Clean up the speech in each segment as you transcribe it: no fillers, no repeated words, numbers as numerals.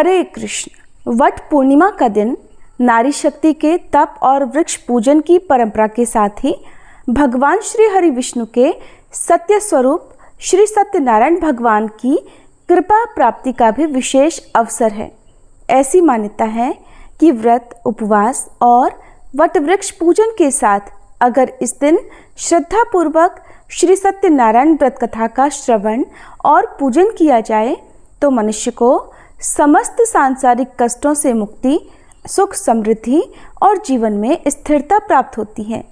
हरे Krishna. What पूर्णिमा का दिन नारी शक्ति के तप और वृक्ष पूजन की परंपरा के साथ ही भगवान श्री हरि विष्णु के सत्य स्वरूप श्री सत्यनारायण भगवान की कृपा प्राप्ति का भी विशेष अवसर है। ऐसी मान्यता है कि व्रत, उपवास और वट वृक्ष पूजन के साथ अगर इस दिन श्रद्धापूर्वक श्री सत्यनारायण व्रत कथा का श्रवण और पूजन किया जाए तो मनुष्य को समस्त सांसारिक कष्टों से मुक्ति, सुख, समृद्धि और जीवन में स्थिरता प्राप्त होती है।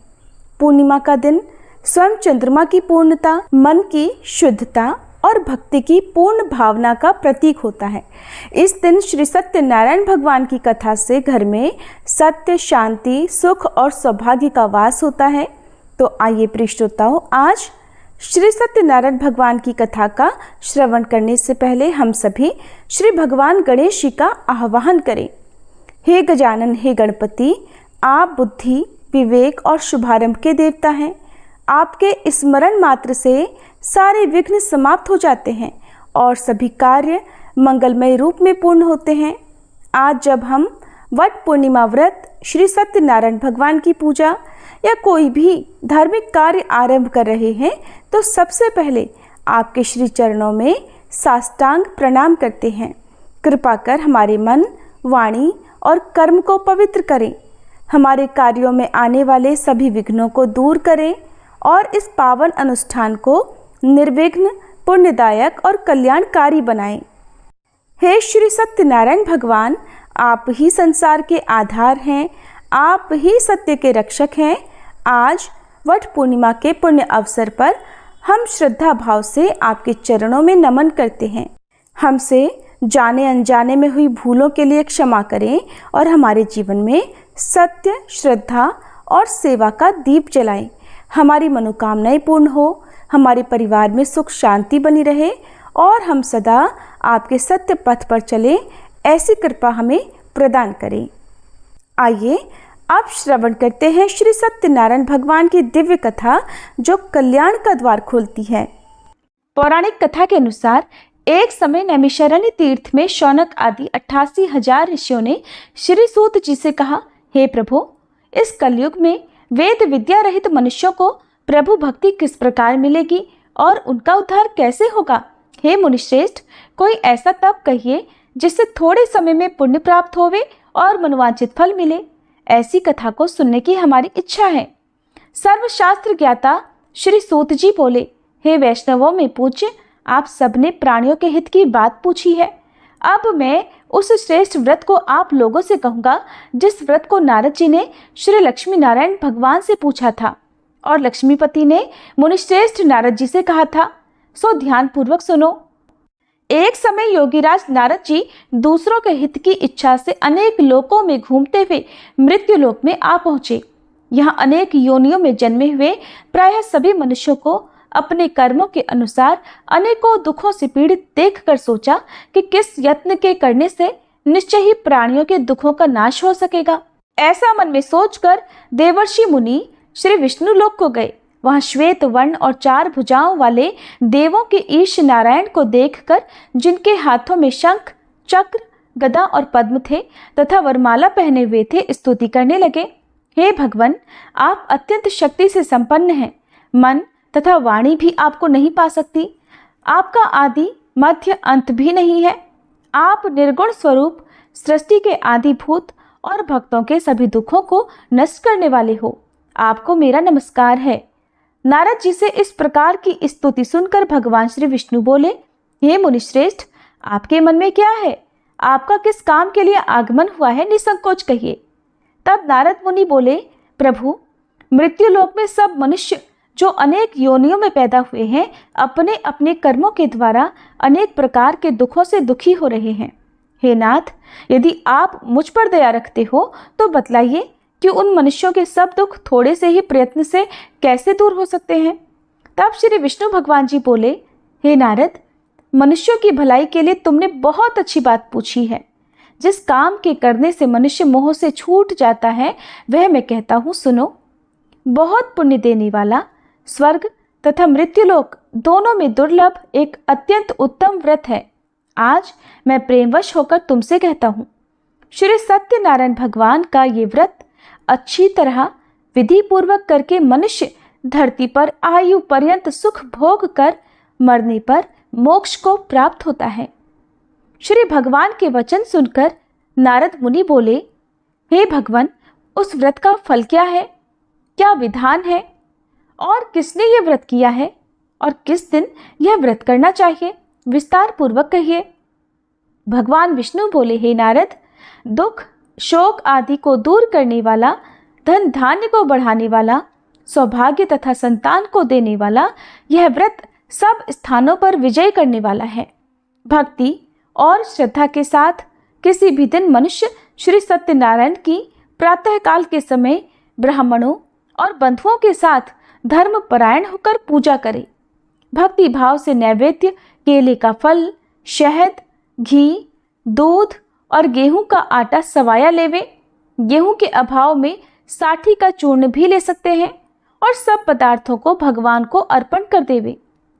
पूर्णिमा का दिन स्वयं चंद्रमा की पूर्णता, मन की शुद्धता और भक्ति की पूर्ण भावना का प्रतीक होता है। इस दिन श्री सत्यनारायण भगवान की कथा से घर में सत्य, शांति, सुख और सौभाग्य का वास होता है। तो आइए प्रिय श्रोताओं, आज श्री सत्यनारायण भगवान की कथा का श्रवण करने से पहले हम सभी श्री भगवान गणेश जी का आह्वान करें। हे गजानन, हे गणपति, आप बुद्धि, विवेक और शुभारंभ के देवता हैं। आपके स्मरण मात्र से सारे विघ्न समाप्त हो जाते हैं और सभी कार्य मंगलमय रूप में पूर्ण होते हैं। आज जब हम वट पूर्णिमा व्रत, श्री सत्यनारायण भगवान की पूजा या कोई भी धार्मिक कार्य आरंभ कर रहे हैं तो सबसे पहले आपके श्री चरणों में साष्टांग प्रणाम करते हैं। कृपा कर हमारे मन, वाणी और कर्म को पवित्र करें, हमारे कार्यों में आने वाले सभी विघ्नों को दूर करें और इस पावन अनुष्ठान को निर्विघ्न, पुण्यदायक और कल्याणकारी बनाएं। हे श्री सत्यनारायण भगवान, आप ही संसार के आधार हैं, आप ही सत्य के रक्षक हैं। आज वट पूर्णिमा के पुण्य अवसर पर हम श्रद्धा भाव से आपके चरणों में नमन करते हैं। हमसे जाने अनजाने में हुई भूलों के लिए क्षमा करें और हमारे जीवन में सत्य, श्रद्धा और सेवा का दीप जलाएं। हमारी मनोकामनाएं पूर्ण हो, हमारे परिवार में सुख शांति बनी रहे और हम सदा आपके सत्य पथ पर चलें, ऐसी कृपा हमें प्रदान करें। आइए अब श्रवण करते हैं श्री सत्यनारायण भगवान की दिव्य कथा जो कल्याण का द्वार खोलती है। पौराणिक कथा के अनुसार एक समय नैमिषारण्य तीर्थ में शौनक आदि 88,000 ऋषियों ने श्री सूत जी से कहा, हे प्रभु, इस कलयुग में वेद विद्या रहित मनुष्यों को प्रभु भक्ति किस प्रकार मिलेगी और उनका उद्धार कैसे होगा? हे मुनिश्रेष्ठ, कोई ऐसा तप कहिए जिससे थोड़े समय में पुण्य प्राप्त होवे और मनोवांछित फल मिले। ऐसी कथा को सुनने की हमारी इच्छा है। सर्वशास्त्र ज्ञाता श्री सूत जी बोले, हे वैष्णवों में पूज्य, आप सबने प्राणियों के हित की बात पूछी है। अब मैं उस श्रेष्ठ व्रत को आप लोगों से कहूँगा जिस व्रत को नारद जी ने श्री लक्ष्मी नारायण भगवान से पूछा था और लक्ष्मीपति ने मुनिश्रेष्ठ नारद जी से कहा था। सो ध्यान पूर्वक सुनो। एक समय योगीराज नारद जी दूसरों के हित की इच्छा से अनेक लोकों में घूमते हुए मृत्यु लोक में आ पहुंचे। यहाँ अनेक योनियों में जन्मे हुए प्रायः सभी मनुष्यों को अपने कर्मों के अनुसार अनेकों दुखों से पीड़ित देखकर सोचा कि किस यत्न के करने से निश्चय ही प्राणियों के दुखों का नाश हो सकेगा। ऐसा मन में सोचकर देवर्षि मुनि श्री विष्णु लोक को गए। वहां श्वेत वर्ण और 4 भुजाओं वाले देवों के ईश नारायण को देखकर, जिनके हाथों में शंख, चक्र, गदा और पद्म थे तथा वरमाला पहने हुए थे, स्तुति करने लगे। हे भगवान, आप अत्यंत शक्ति से संपन्न हैं। मन तथा वाणी भी आपको नहीं पा सकती। आपका आदि, मध्य, अंत भी नहीं है। आप निर्गुण स्वरूप, सृष्टि के आदिभूत और भक्तों के सभी दुखों को नष्ट करने वाले हो। आपको मेरा नमस्कार है। नारद जी से इस प्रकार की स्तुति सुनकर भगवान श्री विष्णु बोले, हे मुनिश्रेष्ठ, आपके मन में क्या है? आपका किस काम के लिए आगमन हुआ है? निसंकोच कहिए। तब नारद मुनि बोले, प्रभु, मृत्युलोक में सब मनुष्य जो अनेक योनियों में पैदा हुए हैं, अपने अपने कर्मों के द्वारा अनेक प्रकार के दुखों से दुखी हो रहे हैं। हे नाथ, यदि आप मुझ पर दया रखते हो तो बतलाइए कि उन मनुष्यों के सब दुख थोड़े से ही प्रयत्न से कैसे दूर हो सकते हैं? तब श्री विष्णु भगवान जी बोले, हे नारद, मनुष्यों की भलाई के लिए तुमने बहुत अच्छी बात पूछी है। जिस काम के करने से मनुष्य मोह से छूट जाता है वह मैं कहता हूँ, सुनो। बहुत पुण्य देने वाला, स्वर्ग तथा मृत्युलोक दोनों में दुर्लभ एक अत्यंत उत्तम व्रत है। आज मैं प्रेमवश होकर तुमसे कहता हूँ, श्री सत्यनारायण भगवान का ये व्रत अच्छी तरह विधि पूर्वक करके मनुष्य धरती पर आयु पर्यंत सुख भोग कर मरने पर मोक्ष को प्राप्त होता है। श्री भगवान के वचन सुनकर नारद मुनि बोले, हे भगवान, उस व्रत का फल क्या है, क्या विधान है, और किसने यह व्रत किया है, और किस दिन यह व्रत करना चाहिए, विस्तार पूर्वक कहिए। भगवान विष्णु बोले, हे नारद, दुख शोक आदि को दूर करने वाला, धन धान्य को बढ़ाने वाला, सौभाग्य तथा संतान को देने वाला यह व्रत सब स्थानों पर विजय करने वाला है। भक्ति और श्रद्धा के साथ किसी भी दिन मनुष्य श्री सत्यनारायण की प्रातःकाल के समय ब्राह्मणों और बंधुओं के साथ धर्म परायण होकर पूजा करे। भक्ति भाव से नैवेद्य केले का फल, शहद, घी, दूध और गेहूं का आटा सवाया लेवे। गेहूं के अभाव में साठी का चूर्ण भी ले सकते हैं और सब पदार्थों को भगवान को अर्पण कर देवे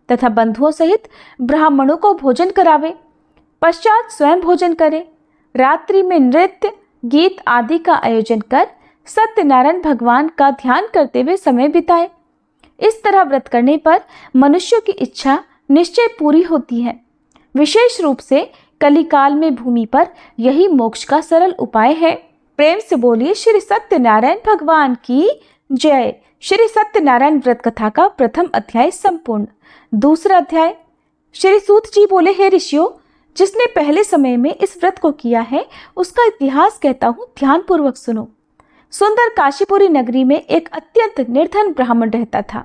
तथा बंधुओं सहित ब्राह्मणों को भोजन करावे। पश्चात स्वयं भोजन करे। रात्रि में नृत्य गीत आदि का आयोजन कर सत्यनारायण भगवान का ध्यान करते हुए समय बिताए। इस तरह व्रत करने पर मनुष्य की इच्छा निश्चय पूरी होती है। विशेष रूप से कलिकाल में भूमि पर यही मोक्ष का सरल उपाय है। प्रेम से बोलिए श्री सत्यनारायण भगवान की जय। श्री सत्यनारायण व्रत कथा का प्रथम अध्याय संपूर्ण। दूसरा अध्याय। श्री सूत जी बोले, हे ऋषियों, जिसने पहले समय में इस व्रत को किया है उसका इतिहास कहता हूँ, ध्यान पूर्वक सुनो। सुंदर काशीपुरी नगरी में एक अत्यंत निर्धन ब्राह्मण रहता था।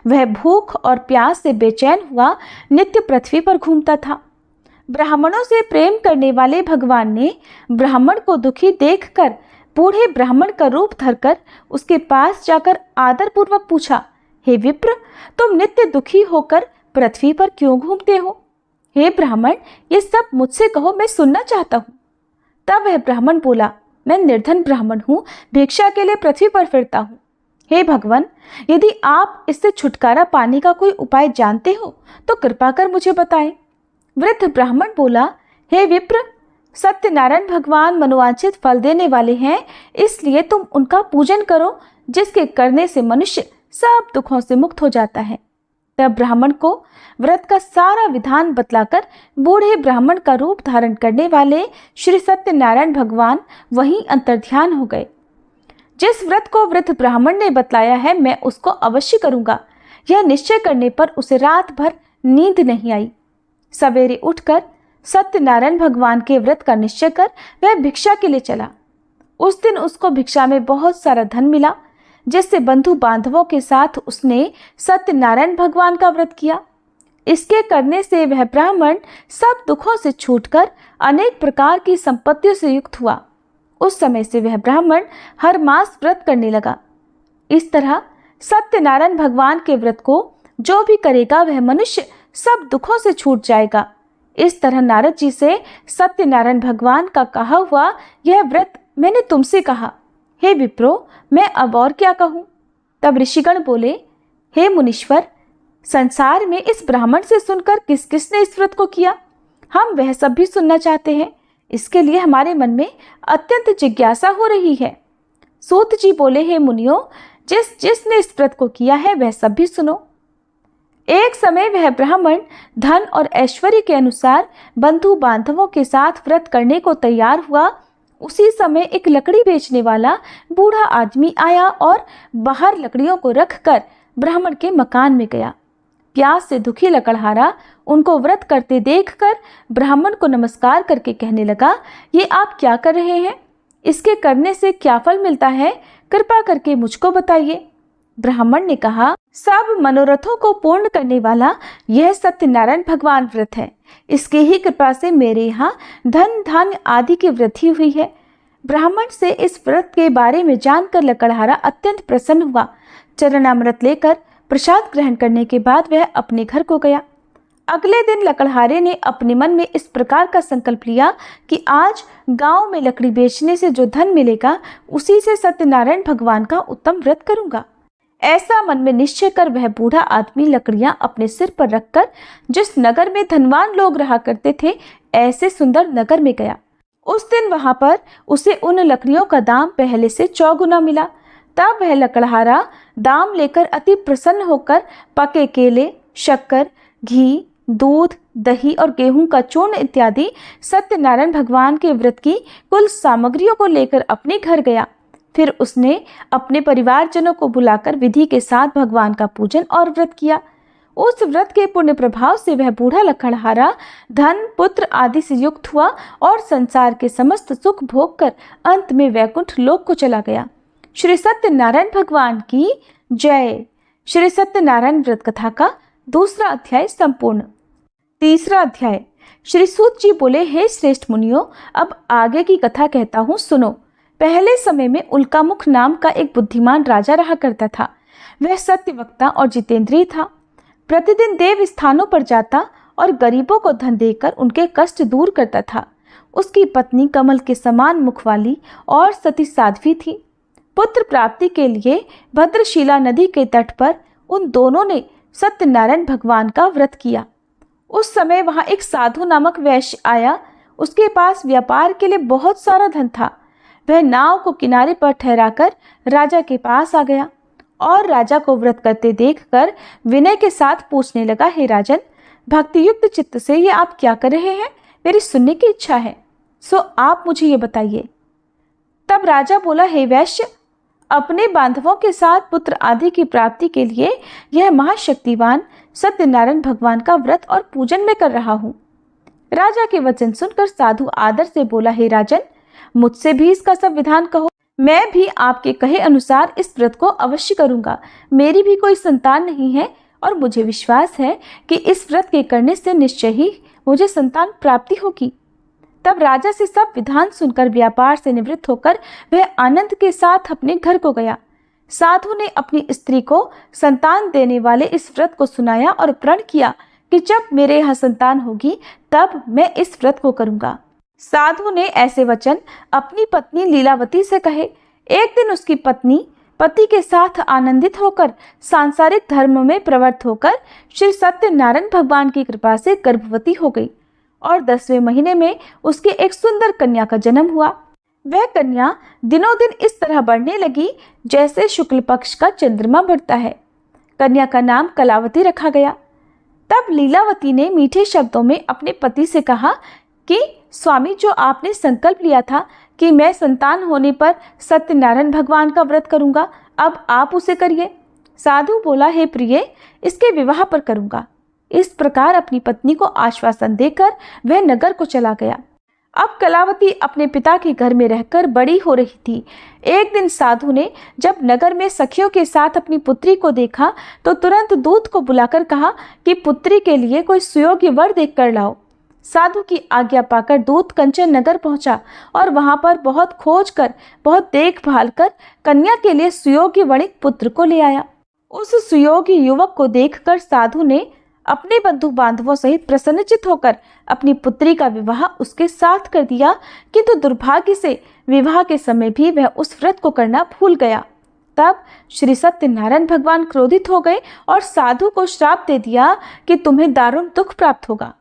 वह भूख और प्यास से बेचैन हुआ नित्य पृथ्वी पर घूमता था। ब्राह्मणों से प्रेम करने वाले भगवान ने ब्राह्मण को दुखी देखकर बूढ़े ब्राह्मण का रूप धरकर उसके पास जाकर आदर पूर्वक पूछा, हे विप्र, तुम नित्य दुखी होकर पृथ्वी पर क्यों घूमते हो? हे ब्राह्मण, ये सब मुझसे कहो, मैं सुनना चाहता हूँ। तब वह ब्राह्मण बोला, मैं निर्धन ब्राह्मण हूँ, भिक्षा के लिए पृथ्वी पर फिरता हूँ। हे भगवान, यदि आप इससे छुटकारा पाने का कोई उपाय जानते हो तो कृपा कर मुझे बताएं। वृद्ध ब्राह्मण बोला, हे विप्र, सत्यनारायण भगवान मनोवांछित फल देने वाले हैं, इसलिए तुम उनका पूजन करो, जिसके करने से मनुष्य सब दुखों से मुक्त हो जाता है। तब ब्राह्मण को व्रत का सारा विधान बतलाकर बूढ़े ब्राह्मण का रूप धारण करने वाले श्री सत्यनारायण भगवान वहीं अंतर्ध्यान हो गए। जिस व्रत को वृद्ध ब्राह्मण ने बतलाया है मैं उसको अवश्य करूंगा, यह निश्चय करने पर उसे रात भर नींद नहीं आई। सवेरे उठकर सत्यनारायण भगवान के व्रत का निश्चय कर वह भिक्षा के लिए चला। उस दिन उसको भिक्षा में बहुत सारा धन मिला, जिससे बंधु बांधवों के साथ उसने सत्यनारायण भगवान का व्रत किया। इसके करने से वह ब्राह्मण सब दुखों से छूटकर अनेक प्रकार की संपत्तियों से युक्त हुआ। उस समय से वह ब्राह्मण हर मास व्रत करने लगा। इस तरह सत्यनारायण भगवान के व्रत को जो भी करेगा वह मनुष्य सब दुखों से छूट जाएगा। इस तरह नारद जी से सत्यनारायण भगवान का कहा हुआ यह व्रत मैंने तुमसे कहा। हे विप्रो, मैं अब और क्या कहूँ? तब ऋषिगण बोले, हे मुनीश्वर, संसार में इस ब्राह्मण से सुनकर किस किसने इस व्रत को किया, हम वह सब भी सुनना चाहते हैं। इसके लिए हमारे मन में अत्यंत जिज्ञासा हो रही है। सूत जी बोले, हे मुनियों, जिसने इस व्रत को किया है वह सब भी सुनो। एक समय वह ब्राह्मण धन और ऐश्वर्य के अनुसार बंधु बांधवों के साथ व्रत करने को तैयार हुआ। उसी समय एक लकड़ी बेचने वाला बूढ़ा आदमी आया और बाहर लकड़ियों को रखकर ब्राह्मण के मकान में गया। प्यास से दुखी लकड़हारा उनको व्रत करते देखकर ब्राह्मण को नमस्कार करके कहने लगा, ये आप क्या कर रहे हैं? इसके करने से क्या फल मिलता है? कृपा करके मुझको बताइए। ब्राह्मण ने कहा, सब मनोरथों को पूर्ण करने वाला यह सत्यनारायण भगवान व्रत है। इसकी ही कृपा से मेरे यहाँ धन धान्य आदि की वृद्धि हुई है। ब्राह्मण से इस व्रत के बारे में जानकर लकड़हारा अत्यंत प्रसन्न हुआ। चरणामृत लेकर प्रसाद ग्रहण करने के बाद वह अपने घर को गया। अगले दिन लकड़हारे ने अपने मन में इस प्रकार का संकल्प लिया कि आज गांव में लकड़ी बेचने से जो धन मिलेगा उसी से सत्यनारायण भगवान का उत्तम व्रत करूंगा। ऐसा मन में निश्चय कर वह बूढ़ा आदमी लकड़ियां अपने सिर पर रखकर जिस नगर में धनवान लोग रहा करते थे, ऐसे सुंदर नगर में गया। उस दिन वहां पर उसे उन लकड़ियों का दाम पहले से 4 गुना मिला। तब वह लकड़हारा दाम लेकर अति प्रसन्न होकर पके केले, शक्कर, घी, दूध, दही और गेहूं का चूर्ण इत्यादि सत्यनारायण भगवान के व्रत की कुल सामग्रियों को लेकर अपने घर गया। फिर उसने अपने परिवारजनों को बुलाकर विधि के साथ भगवान का पूजन और व्रत किया। उस व्रत के पुण्य प्रभाव से वह बूढ़ा लकड़हारा धन, पुत्र आदि से युक्त हुआ और संसार के समस्त सुख भोग कर अंत में वैकुंठ लोक को चला गया। श्री सत्यनारायण भगवान की जय। श्री सत्यनारायण व्रत कथा का 2वां अध्याय संपूर्ण। 3वां अध्याय। श्री सूत जी बोले, हे श्रेष्ठ मुनियों, अब आगे की कथा कहता हूँ, सुनो। पहले समय में उल्कामुख नाम का एक बुद्धिमान राजा रहा करता था। वह सत्यवक्ता और जितेंद्रिय था। प्रतिदिन देव स्थानों पर जाता और गरीबों को धन देकर उनके कष्ट दूर करता था। उसकी पत्नी कमल के समान मुख वाली और सती साध्वी थी। पुत्र प्राप्ति के लिए भद्रशिला नदी के तट पर उन दोनों ने सत्यनारायण भगवान का व्रत किया। उस समय वहां एक साधु नामक वैश्य आया। उसके पास व्यापार के लिए बहुत सारा धन था। वह नाव को किनारे पर ठहराकर राजा के पास आ गया और राजा को व्रत करते देखकर विनय के साथ पूछने लगा, हे राजन, भक्तियुक्त चित्त से ये आप क्या कर रहे हैं? मेरी सुनने की इच्छा है, सो आप मुझे ये बताइए। तब राजा बोला, हे वैश्य, अपने बांधवों के साथ पुत्र आदि की प्राप्ति के लिए यह महाशक्तिवान सत्यनारायण भगवान का व्रत और पूजन में कर रहा हूँ। राजा के वचन सुनकर साधु आदर से बोला, हे राजन, मुझसे भी इसका सब विधान कहो। मैं भी आपके कहे अनुसार इस व्रत को अवश्य करूंगा। मेरी भी कोई संतान नहीं है और मुझे विश्वास है कि इस व्रत के करने से निश्चय ही मुझे संतान प्राप्ति होगी। तब राजा से सब विधान सुनकर व्यापार से निवृत्त होकर वह आनंद के साथ अपने घर को गया। साधु ने अपनी स्त्री को संतान देने वाले इस व्रत को सुनाया और प्रण किया कि जब मेरे यहाँ संतान होगी तब मैं इस व्रत को करूंगा। साधु ने ऐसे वचन अपनी पत्नी लीलावती से कहे। एक दिन उसकी पत्नी पति के साथ आनंदित होकर सांसारिक धर्म में प्रवृत्त होकर श्री सत्यनारायण भगवान की कृपा से गर्भवती हो गई और 10वें महीने में उसके एक सुंदर कन्या का जन्म हुआ। वह कन्या दिनों दिन इस तरह बढ़ने लगी जैसे शुक्ल पक्ष का चंद्रमा बढ़ता है। कन्या का नाम कलावती रखा गया। तब लीलावती ने मीठे शब्दों में अपने पति से कहा कि स्वामी, जो आपने संकल्प लिया था कि मैं संतान होने पर सत्यनारायण भगवान का व्रत करूंगा, अब आप उसे करिए। साधु बोला, हे प्रिय, इसके विवाह पर करूंगा। इस प्रकार अपनी पत्नी को आश्वासन देकर वह नगर को चला गया। अब कलावती अपने पिता के घर में रहकर बड़ी हो रही थी। एक दिन साधु ने जब नगर में सखियों के साथ अपनी पुत्री को देखा तो तुरंत दूत को बुलाकर कहा कि पुत्री के लिए कोई सुयोग्य वर देख कर लाओ। साधु की आज्ञा पाकर दूत कंचन नगर पहुंचा और वहां पर बहुत खोज कर, बहुत देखभाल कर कन्या के लिए सुयोग्य वणिक पुत्र को ले आया। उस सुयोग्य युवक को देखकर साधु ने अपने बंधु बांधवों सहित प्रसन्नचित होकर अपनी पुत्री का विवाह उसके साथ कर दिया, किंतु दुर्भाग्य से विवाह के समय भी वह उस व्रत को करना भूल गया। तब श्री सत्यनारायण भगवान क्रोधित हो गए और साधु को श्राप दे दिया कि तुम्हें दारुण दुख प्राप्त होगा।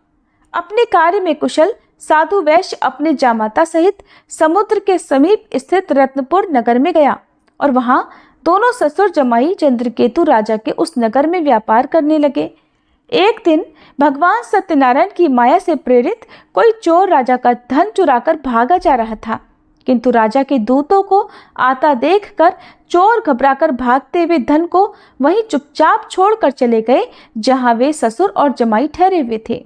अपने कार्य में कुशल साधु वैश्य अपने जामाता सहित समुद्र के समीप स्थित रत्नपुर नगर में गया और वहां दोनों ससुर जमाई चंद्रकेतु राजा के उस नगर में व्यापार करने लगे। एक दिन भगवान सत्यनारायण की माया से प्रेरित कोई चोर राजा का धन चुराकर भागा जा रहा था, किंतु राजा के दूतों को आता देखकर चोर घबराकर भागते हुए धन को वहीं चुपचाप छोड़कर चले गए जहां वे ससुर और जमाई ठहरे हुए थे।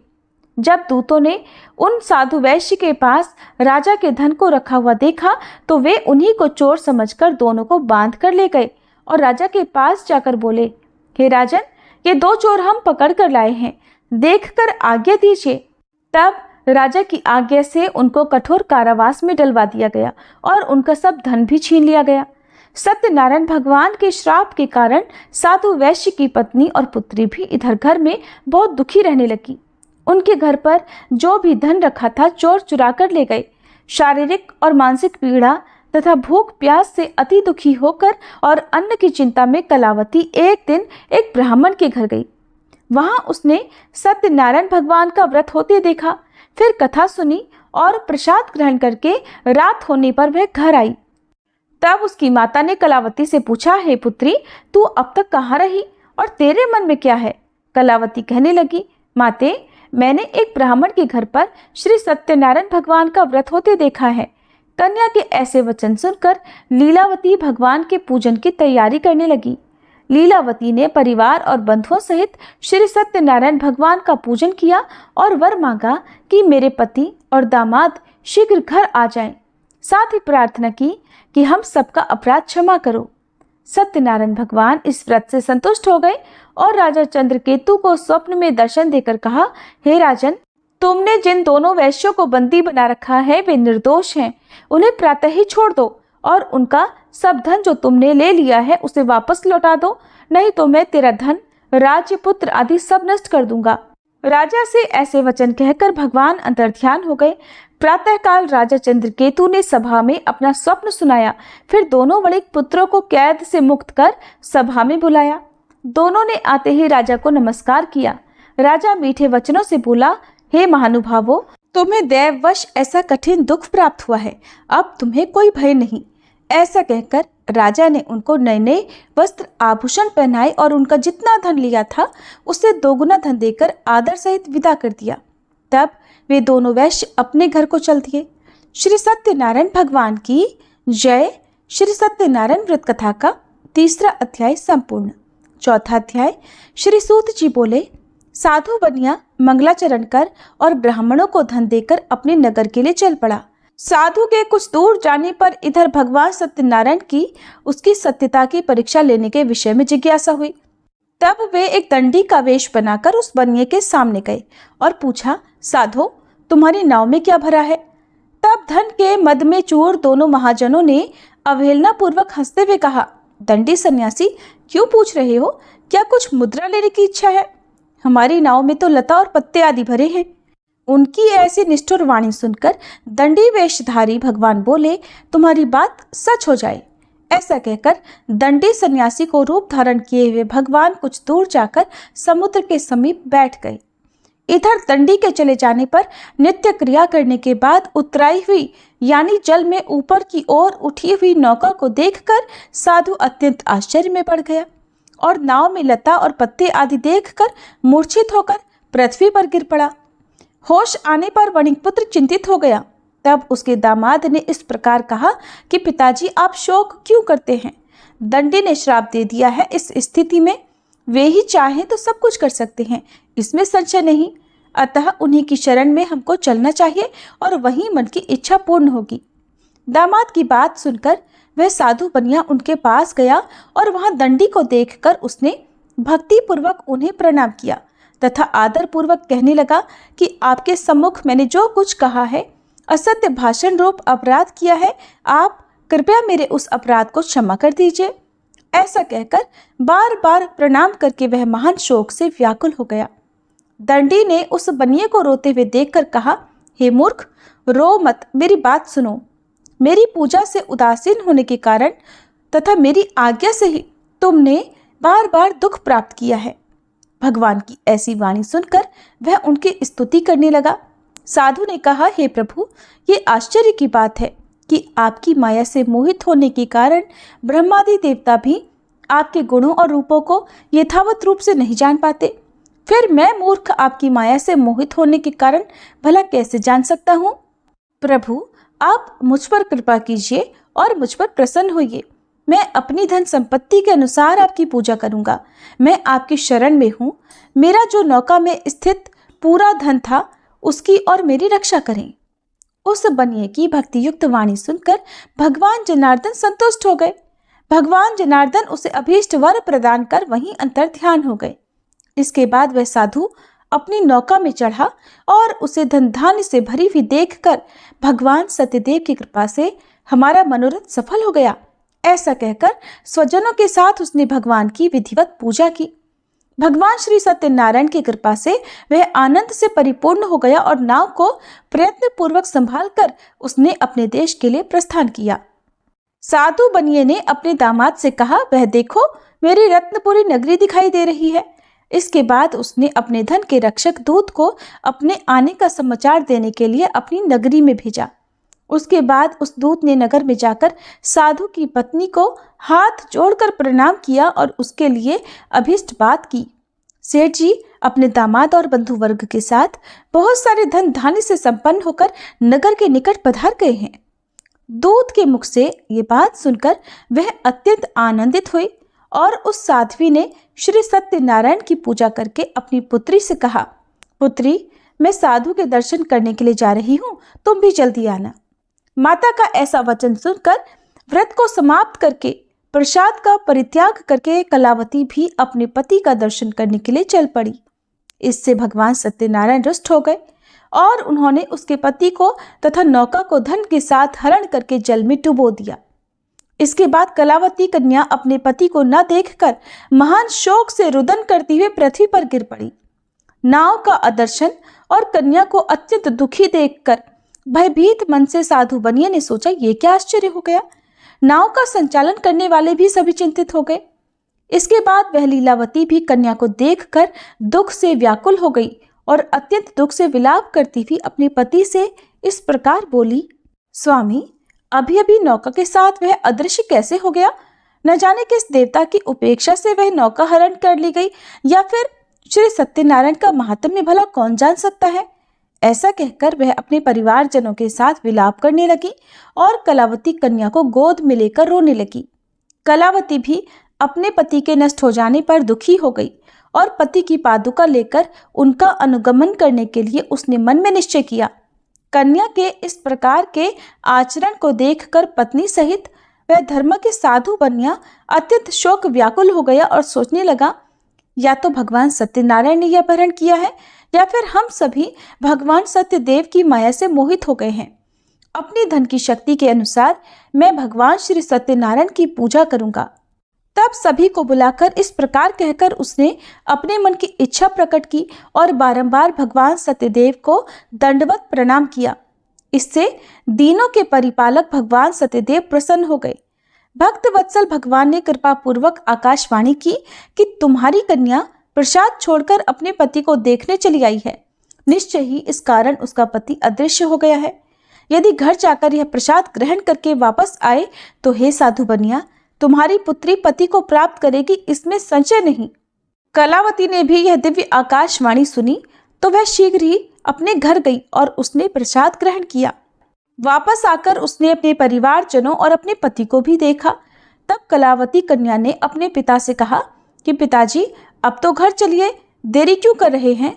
जब दूतों ने उन साधु वैश्य के पास राजा के धन को रखा हुआ देखा तो वे उन्हीं को चोर समझकर दोनों को बांध कर ले गए और राजा के पास जाकर बोले, हे राजन, ये 2 चोर हम पकड़ कर लाए हैं, देखकर आज्ञा दीजिए। तब राजा की आज्ञा से उनको कठोर कारावास में डलवा दिया गया और उनका सब धन भी छीन लिया गया। सत्यनारायण भगवान के श्राप के कारण साधु वैश्य की पत्नी और पुत्री भी इधर घर में बहुत दुखी रहने लगी। उनके घर पर जो भी धन रखा था चोर चुरा कर ले गए। शारीरिक और मानसिक पीड़ा तथा भूख प्यास से अति दुखी होकर और अन्न की चिंता में कलावती एक दिन एक ब्राह्मण के घर गई। वहां उसने सत्यनारायण भगवान का व्रत होते देखा। फिर कथा सुनी और प्रसाद ग्रहण करके रात होने पर वह घर आई। तब उसकी माता ने कलावती से पूछा, हे पुत्री, तू अब तक कहाँ रही और तेरे मन में क्या है? कलावती कहने लगी, माते, मैंने एक ब्राह्मण के घर पर श्री सत्यनारायण भगवान का व्रत होते देखा है। कन्या के ऐसे वचन सुनकर लीलावती भगवान के पूजन की तैयारी करने लगी। लीलावती ने परिवार और बंधुओं सहित श्री सत्यनारायण भगवान का पूजन किया और वर मांगा कि मेरे पति और दामाद शीघ्र घर आ जाएं। साथ ही प्रार्थना की कि हम सबका अपराध क्षमा करो। सत्यनारायण भगवान इस व्रत से संतुष्ट हो गए और राजा चंद्रकेतु को स्वप्न में दर्शन देकर कहा, हे राजन, तुमने जिन दोनों वैश्यों को बंदी बना रखा है वे निर्दोष हैं। उन्हें प्रातः ही छोड़ दो और उनका सब धन जो तुमने ले लिया है उसे वापस लौटा दो, नहीं तो मैं तेरा धन, राज्य, पुत्र आदि सब नष्ट कर दूंगा। राजा से ऐसे वचन कहकर भगवान अंतर्ध्यान हो गए। प्रातःकाल राजा चंद्रकेतु ने सभा में अपना स्वप्न सुनाया। फिर दोनों वणिक पुत्रों को कैद से मुक्त कर सभा में बुलाया। दोनों ने आते ही राजा को नमस्कार किया। राजा मीठे वचनों से बोला, हे महानुभावों, तुम्हें दैववश ऐसा कठिन दुख प्राप्त हुआ है, अब तुम्हें कोई भय नहीं। ऐसा कहकर राजा ने उनको नए नए वस्त्र आभूषण पहनाए और उनका जितना धन लिया था उससे दोगुना धन देकर आदर सहित विदा कर दिया। तब वे दोनों वैश्य अपने घर को चल दिए। श्री सत्यनारायण भगवान की जय। श्री सत्यनारायण व्रत कथा का 3रा अध्याय संपूर्ण। 4था अध्याय। श्री सूत जी बोले, साधु बनिया मंगलाचरण कर और ब्राह्मणों को धन देकर अपने नगर के लिए चल पड़ा। साधु के कुछ दूर जाने पर इधर भगवान सत्यनारायण की उसकी सत्यता की परीक्षा लेने के विषय में जिज्ञासा हुई। तब वे एक दंडी का वेश बनाकर उस बनिए के सामने गए और पूछा, साधो, तुम्हारी नाव में क्या भरा है? तब धन के मद में चूर दोनों महाजनों ने अवहेलना पूर्वक हंसते हुए कहा, दंडी सन्यासी, क्यों पूछ रहे हो? क्या कुछ मुद्रा लेने की इच्छा है? हमारी नाव में तो लता और पत्ते आदि भरे हैं। उनकी ऐसी निष्ठुर वाणी सुनकर दंडी वेशधारी भगवान बोले, तुम्हारी बात सच हो जाए। ऐसा कहकर दंडी सन्यासी को रूप धारण किए हुए भगवान कुछ दूर जाकर समुद्र के समीप बैठ गए। इधर दंडी के चले जाने पर नित्य क्रिया करने के बाद उतराई हुई यानी जल में ऊपर की ओर उठी हुई नौका को देखकर साधु अत्यंत आश्चर्य में पड़ गया और नाव में लता और पत्ते आदि देखकर मूर्छित होकर पृथ्वी पर गिर पड़ा। होश आने पर वणिक पुत्र चिंतित हो गया। तब उसके दामाद ने इस प्रकार कहा कि पिताजी, आप शोक क्यों करते हैं? दंडी ने श्राप दे दिया है। इस स्थिति में वे ही चाहें तो सब कुछ कर सकते हैं, इसमें संशय नहीं। अतः उन्हीं की शरण में हमको चलना चाहिए और वहीं मन की इच्छा पूर्ण होगी। दामाद की बात सुनकर वह साधु बनिया उनके पास गया और वहां दंडी को देखकर उसने भक्ति पूर्वक उन्हें प्रणाम किया तथा आदर पूर्वक कहने लगा कि आपके सम्मुख मैंने जो कुछ कहा है, असत्य भाषण रूप अपराध किया है, आप कृपया मेरे उस अपराध को क्षमा कर दीजिए। ऐसा कहकर बार बार प्रणाम करके वह महान शोक से व्याकुल हो गया। दंडी ने उस बनिए को रोते हुए देखकर कहा, हे मूर्ख, रो मत, मेरी बात सुनो। मेरी पूजा से उदासीन होने के कारण तथा मेरी आज्ञा से ही तुमने बार बार दुख प्राप्त किया है। भगवान की ऐसी वाणी सुनकर वह उनकी स्तुति करने लगा। साधु ने कहा, हे प्रभु, ये आश्चर्य की बात है कि आपकी माया से मोहित होने के कारण ब्रह्मादि देवता भी आपके गुणों और रूपों को यथावत रूप से नहीं जान पाते। फिर मैं मूर्ख आपकी माया से मोहित होने के कारण भला कैसे जान सकता हूँ? प्रभु, आप मुझ पर कृपा कीजिए और मुझ पर प्रसन्न होइए। मैं अपनी धन संपत्ति के अनुसार आपकी पूजा करूंगा। मैं आपकी शरण में हूँ। मेरा जो नौका में स्थित पूरा धन था उसकी और मेरी रक्षा करें। उस बनिए की भक्ति युक्त वाणी सुनकर भगवान जनार्दन संतुष्ट हो गए। भगवान जनार्दन उसे अभीष्ट वर प्रदान कर वहीं अंतर्ध्यान हो गए। इसके बाद वह साधु अपनी नौका में चढ़ा और उसे धन धान्य से भरी हुई देखकर भगवान सत्यदेव की कृपा से हमारा मनोरथ सफल हो गया। ऐसा कहकर स्वजनों के साथ उसने भगवान की विधिवत पूजा की। भगवान श्री सत्यनारायण की कृपा से वह आनंद से परिपूर्ण हो गया और नाव को प्रयत्न पूर्वक संभालकर उसने अपने देश के लिए प्रस्थान किया। साधु बनिए ने अपने दामाद से कहा, वह देखो मेरी रत्नपुरी नगरी दिखाई दे रही है। इसके बाद उसने अपने धन के रक्षक दूत को अपने आने का समाचार देने के लिए अपनी नगरी में भेजा। उसके बाद उस दूत ने नगर में जाकर साधु की पत्नी को हाथ जोड़कर प्रणाम किया और उसके लिए अभीष्ट बात की। सेठ जी अपने दामाद और बंधु वर्ग के साथ बहुत सारे धन धान्य से संपन्न होकर नगर के निकट पधार गए हैं। दूत के मुख से ये बात सुनकर वह अत्यंत आनंदित हुई और उस साध्वी ने श्री सत्यनारायण की पूजा करके अपनी पुत्री से कहा, पुत्री मैं साधु के दर्शन करने के लिए जा रही हूँ, तुम भी जल्दी आना। माता का ऐसा वचन सुनकर व्रत को समाप्त करके प्रसाद का परित्याग करके कलावती भी अपने पति का दर्शन करने के लिए चल पड़ी। इससे भगवान सत्यनारायण रुष्ट हो गए और उन्होंने उसके पति को तथा नौका को धन के साथ हरण करके जल में डुबो दिया। इसके बाद कलावती कन्या अपने पति को न देखकर महान शोक से रुदन करती हुए पृथ्वी पर गिर पड़ी। नाव का अदर्शन और कन्या को अत्यंत दुखी देखकर भयभीत मन से साधु बनिए ने सोचा, ये क्या आश्चर्य हो गया। नाव का संचालन करने वाले भी सभी चिंतित हो गए। इसके बाद वह लीलावती भी कन्या को देखकर दुख से व्याकुल हो गई और अत्यंत दुख से विलाप करती हुई अपने पति से इस प्रकार बोली, स्वामी अभी अभी नौका के साथ वह अदृश्य कैसे हो गया। न जाने किस देवता की उपेक्षा से वह नौका हरण कर ली गई, या फिर श्री सत्यनारायण का महात्म्य भला कौन जान सकता है। ऐसा कहकर वह अपने परिवारजनों के साथ विलाप करने लगी और कलावती कन्या को गोद में लेकर रोने लगी। कलावती भी अपने पति के नष्ट हो जाने पर दुखी हो गई और पति की पादुका लेकर उनका अनुगमन करने के लिए उसने मन में निश्चय किया। कन्या के इस प्रकार के आचरण को देखकर पत्नी सहित वह धर्म के साधु बनिया अत्यंत शोक व्याकुल हो गया और सोचने लगा, या तो भगवान सत्यनारायण ने यह अपहरण किया है या फिर हम सभी भगवान सत्यदेव की माया से मोहित हो गए हैं। अपनी धन की शक्ति के अनुसार मैं भगवान श्री सत्यनारायण की पूजा करूंगा। तब सभी को बुलाकर इस प्रकार कहकर उसने अपने मन की इच्छा प्रकट की और बारंबार भगवान सत्यदेव को दंडवत प्रणाम किया। इससे दीनों के परिपालक भगवान सत्यदेव प्रसन्न हो गए। भक्त वत्सल भगवान ने कृपा पूर्वक आकाशवाणी की कि तुम्हारी कन्या प्रसाद छोड़कर अपने पति को देखने चली आई है। निश्चय ही इस कारण उसका पति अदृश्य हो गया है। यदि घर जाकर यह प्रसाद ग्रहण करके वापस आए तो हे साधु बनिया, तुम्हारी पुत्री पति को प्राप्त करेगी, इसमें संशय नहीं। कलावती ने भी यह दिव्य आकाशवाणी सुनी तो वह शीघ्र ही अपने घर गई और उसने प्रसाद ग्रहण किया। वापस आकर उसने अपने परिवारजनों और अपने पति को भी देखा। तब कलावती कन्या ने अपने पिता से कहा कि पिताजी अब तो घर चलिए, देरी क्यों कर रहे हैं।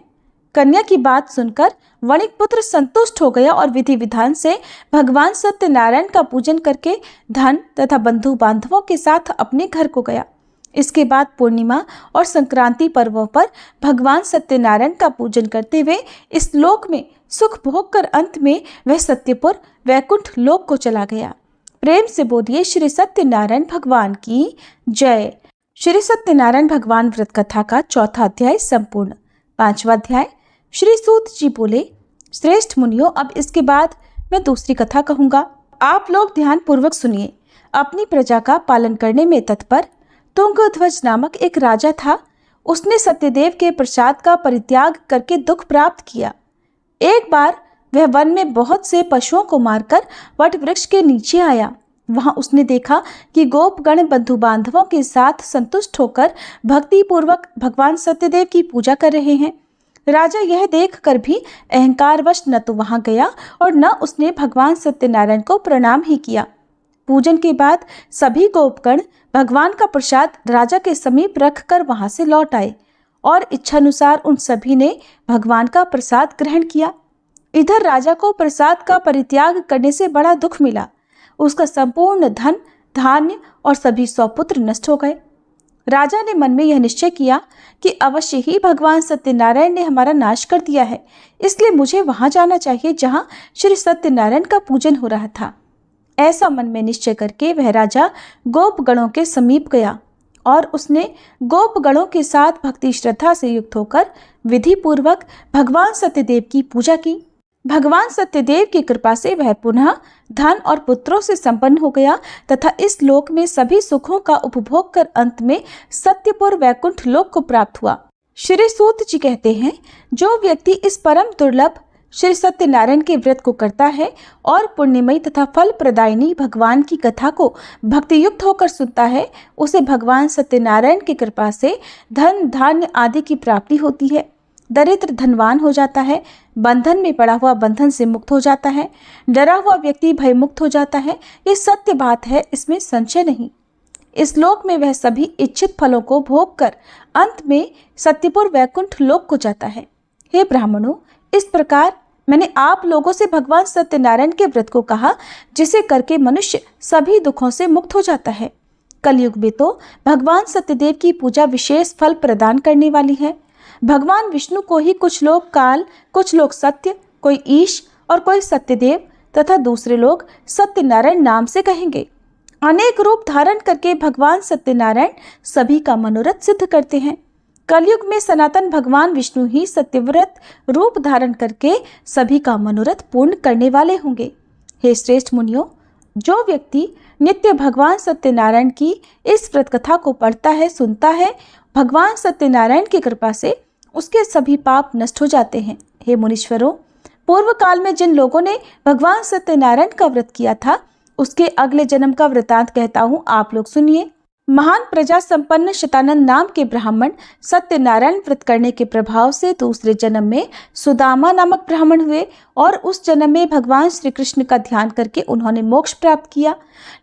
कन्या की बात सुनकर वणिक पुत्र संतुष्ट हो गया और विधि विधान से भगवान सत्यनारायण का पूजन करके धन तथा बंधु बांधवों के साथ अपने घर को गया। इसके बाद पूर्णिमा और संक्रांति पर्वों पर भगवान सत्यनारायण का पूजन करते हुए इस लोक में सुख भोग कर अंत में वह सत्यपुर वैकुंठ लोक को चला गया। प्रेम से बोलिए श्री सत्यनारायण भगवान की जय। श्री सत्यनारायण भगवान व्रत कथा का चौथा अध्याय संपूर्ण। पांचवा अध्याय। श्री सूत जी बोले, श्रेष्ठ मुनियों, अब इसके बाद मैं दूसरी कथा कहूंगा, आप लोग ध्यान पूर्वक सुनिए। अपनी प्रजा का पालन करने में तत्पर तुंगध्वज नामक एक राजा था। उसने सत्यदेव के प्रसाद का परित्याग करके दुख प्राप्त किया। एक बार वह वन में बहुत से पशुओं को मारकर वट वृक्ष के नीचे आया। वहां उसने देखा कि गोपगण बंधु बांधवों के साथ संतुष्ट होकर भक्ति पूर्वक भगवान सत्यदेव की पूजा कर रहे हैं। राजा यह देखकर भी अहंकारवश न तो वहां गया और न उसने भगवान सत्यनारायण को प्रणाम ही किया। पूजन के बाद सभी गोपगण भगवान का प्रसाद राजा के समीप रखकर वहां से लौट आए और इच्छानुसार उन सभी ने भगवान का प्रसाद ग्रहण किया। इधर राजा को प्रसाद का परित्याग करने से बड़ा दुख मिला। उसका संपूर्ण धन धान्य और सभी सौपुत्र नष्ट हो गए। राजा ने मन में यह निश्चय किया कि अवश्य ही भगवान सत्यनारायण ने हमारा नाश कर दिया है, इसलिए मुझे वहां जाना चाहिए जहां श्री सत्यनारायण का पूजन हो रहा था। ऐसा मन में निश्चय करके वह राजा गोपगणों के समीप गया और उसने गोपगणों के साथ भक्ति श्रद्धा से युक्त होकर विधि पूर्वक भगवान सत्यदेव की पूजा की। भगवान सत्यदेव की कृपा से वह पुनः धन और पुत्रों से संपन्न हो गया तथा इस लोक में सभी सुखों का उपभोग कर अंत में सत्यपुर वैकुंठ लोक को प्राप्त हुआ। श्री सूत जी कहते हैं, जो व्यक्ति इस परम दुर्लभ श्री सत्यनारायण के व्रत को करता है और पुण्यमयी तथा फल प्रदायिनी भगवान की कथा को भक्ति युक्त होकर सुनता है, उसे भगवान सत्यनारायण की कृपा से धन धान्य आदि की प्राप्ति होती है। दरिद्र धनवान हो जाता है, बंधन में पड़ा हुआ बंधन से मुक्त हो जाता है, डरा हुआ व्यक्ति भय मुक्त हो जाता है। ये सत्य बात है, इसमें संशय नहीं। इस लोक में वह सभी इच्छित फलों को भोग कर अंत में सत्यपुर वैकुंठ लोक को जाता है। हे ब्राह्मणों, इस प्रकार मैंने आप लोगों से भगवान सत्यनारायण के व्रत को कहा, जिसे करके मनुष्य सभी दुखों से मुक्त हो जाता है। कलयुग में तो भगवान सत्यदेव की पूजा विशेष फल प्रदान करने वाली है। भगवान विष्णु को ही कुछ लोग काल, कुछ लोग सत्य, कोई ईश और कोई सत्यदेव तथा दूसरे लोग सत्यनारायण नाम से कहेंगे। अनेक रूप धारण करके भगवान सत्यनारायण सभी का मनोरथ सिद्ध करते हैं। कलयुग में सनातन भगवान विष्णु ही सत्यव्रत रूप धारण करके सभी का मनोरथ पूर्ण करने वाले होंगे। हे श्रेष्ठ मुनियों, जो व्यक्ति नित्य भगवान सत्यनारायण की इस व्रत कथा को पढ़ता है, सुनता है, भगवान सत्यनारायण की कृपा से उसके सभी पाप नष्ट हो जाते हैं। हे मुनीश्वरों, पूर्व काल में जिन लोगों ने भगवान सत्यनारायण का व्रत किया था, उसके अगले जन्म का वृतांत कहता हूँ, आप लोग सुनिए। महान प्रजा संपन्न शतानंद नाम के ब्राह्मण सत्यनारायण व्रत करने के प्रभाव से दूसरे जन्म में सुदामा नामक ब्राह्मण हुए और उस जन्म में भगवान श्री कृष्ण का ध्यान करके उन्होंने मोक्ष प्राप्त किया।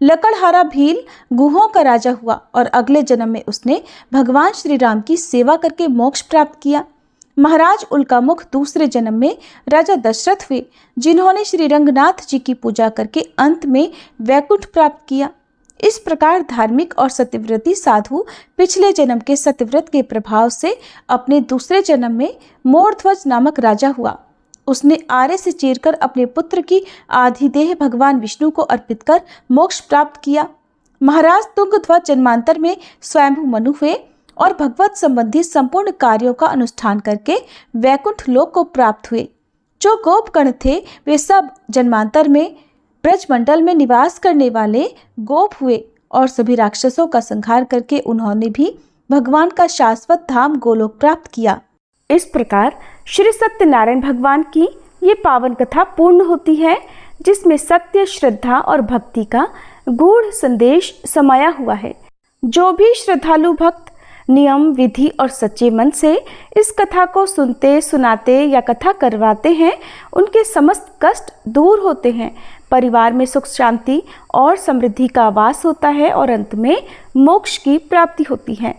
लकड़हारा भील गुहों का राजा हुआ और अगले जन्म में उसने भगवान श्री राम की सेवा करके मोक्ष प्राप्त किया। महाराज उल्कामुख दूसरे जन्म में राजा दशरथ हुए, जिन्होंने श्री रंगनाथ जी की पूजा करके अंत में वैकुंठ प्राप्त किया। इस प्रकार धार्मिक और सत्यव्रती साधु पिछले जन्म के सत्यव्रत के प्रभाव से अपने दूसरे जन्म में मोरध्वज नामक राजा हुआ। उसने आरे से चीरकर अपने पुत्र की आधी देह भगवान विष्णु को अर्पित कर मोक्ष प्राप्त किया। महाराज तुंगध्वज जन्मांतर में स्वयंभू मनु हुए और भगवत संबंधी संपूर्ण कार्यों का अनुष्ठान करके वैकुंठ लोक को प्राप्त हुए। जो गोपगण थे, वे सब जन्मांतर में ब्रजमंडल में निवास करने वाले गोप हुए और सभी राक्षसों का संहार करके उन्होंने भी भगवान का शाश्वत धाम गोलोक प्राप्त किया। इस प्रकार श्री सत्यनारायण भगवान की ये पावन कथा पूर्ण होती है, जिसमें सत्य, श्रद्धा और भक्ति का गूढ़ संदेश समाया हुआ है। जो भी श्रद्धालु भक्त नियम, विधि और सच्चे मन से इस कथा को सुनते, सुनाते या कथा करवाते हैं, उनके समस्त कष्ट दूर होते हैं, परिवार में सुख, शांति और समृद्धि का वास होता है और अंत में मोक्ष की प्राप्ति होती है।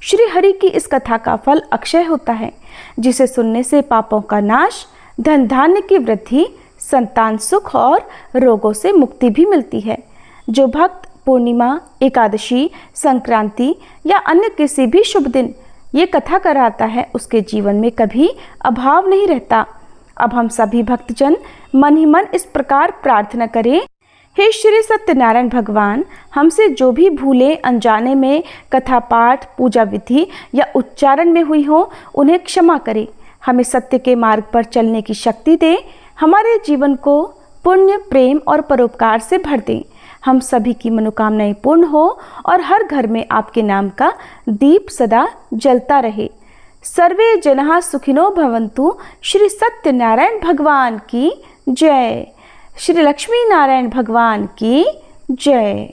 श्री हरि की इस कथा का फल अक्षय होता है, जिसे सुनने से पापों का नाश, धन धान्य की वृद्धि, संतान सुख और रोगों से मुक्ति भी मिलती है। जो भक्त पूर्णिमा, एकादशी, संक्रांति या अन्य किसी भी शुभ दिन ये कथा कराता है, उसके जीवन में कभी अभाव नहीं रहता। अब हम सभी भक्तजन मन ही मन इस प्रकार प्रार्थना करें, हे श्री सत्यनारायण भगवान, हमसे जो भी भूलें अनजाने में कथा पाठ, पूजा विधि या उच्चारण में हुई हो, उन्हें क्षमा करें। हमें सत्य के मार्ग पर चलने की शक्ति दें, हमारे जीवन को पुण्य, प्रेम और परोपकार से भर दें। हम सभी की मनोकामनाएं पूर्ण हो और हर घर में आपके नाम का दीप सदा जलता रहे। सर्वे जनाः सुखिनो भवन्तु। श्री सत्यनारायण भगवान की जय। श्री लक्ष्मी नारायण भगवान की जय।